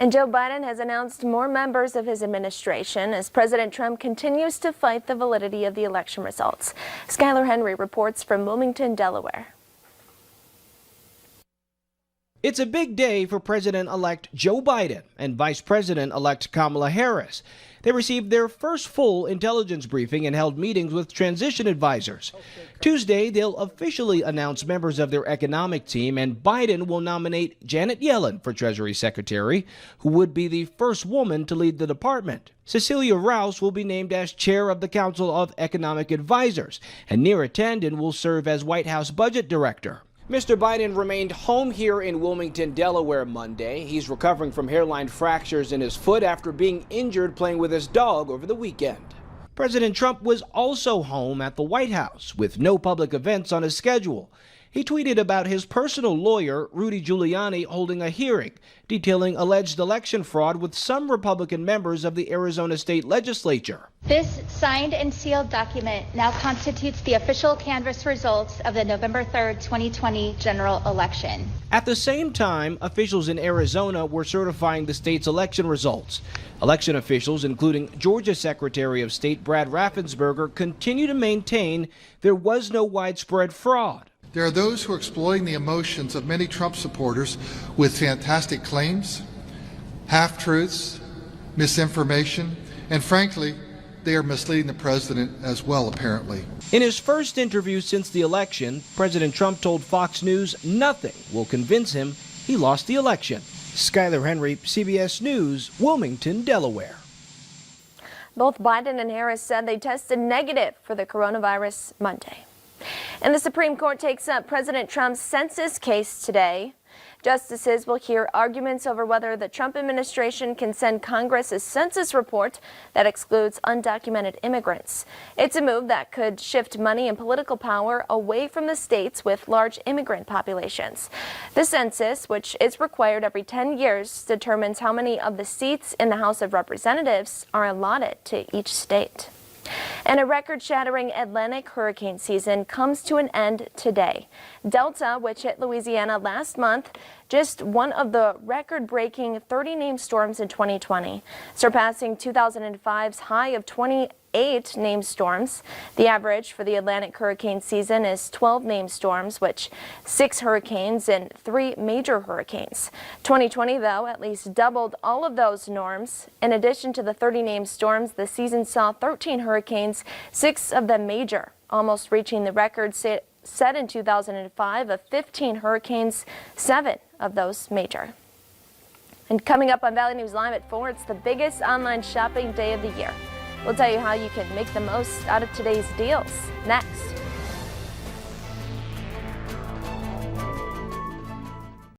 And Joe Biden has announced more members of his administration as President Trump continues to fight the validity of the election results. Skylar Henry reports from Wilmington, Delaware. It's a big day for President-elect Joe Biden and Vice President-elect Kamala Harris. They received their first full intelligence briefing and held meetings with transition advisors. Tuesday, they'll officially announce members of their economic team, and Biden will nominate Janet Yellen for Treasury Secretary, who would be the first woman to lead the department. Cecilia Rouse will be named as chair of the Council of Economic Advisors, and Neera Tanden will serve as White House Budget Director. Mr. Biden remained home here in Wilmington, Delaware Monday. He's recovering from hairline fractures in his foot after being injured playing with his dog over the weekend. President Trump was also home at the White House with no public events on his schedule. He tweeted about his personal lawyer, Rudy Giuliani, holding a hearing detailing alleged election fraud with some Republican members of the Arizona state legislature. This signed and sealed document now constitutes the official canvass results of the November 3rd, 2020 general election. At the same time, officials in Arizona were certifying the state's election results. Election officials, including Georgia Secretary of State Brad Raffensperger, continue to maintain there was no widespread fraud. There are those who are exploiting the emotions of many Trump supporters with fantastic claims, half-truths, misinformation, and frankly, they are misleading the president as well, apparently. In his first interview since the election, President Trump told Fox News nothing will convince him he lost the election. Skylar Henry, CBS News, Wilmington, Delaware. Both Biden and Harris said they tested negative for the coronavirus Monday. And the Supreme Court takes up President Trump's census case today. Justices will hear arguments over whether the Trump administration can send Congress a census report that excludes undocumented immigrants. It's a move that could shift money and political power away from the states with large immigrant populations. The census, which is required every 10 years, determines how many of the seats in the House of Representatives are allotted to each state. And a record-shattering Atlantic hurricane season comes to an end today. Delta, which hit Louisiana last month, just one of the record-breaking 30 named storms in 2020, surpassing 2005's high of 28 named storms. The average for the Atlantic hurricane season is 12 named storms, which 6 hurricanes and 3 major hurricanes. 2020, though, at least doubled all of those norms. In addition to the 30 named storms, the season saw 13 hurricanes, 6 of them major, almost reaching the record set in 2005 of 15 hurricanes, 7 of those major. And coming up on Valley News Live at 4, it's the biggest online shopping day of the year. We'll tell you how you can make the most out of today's deals next.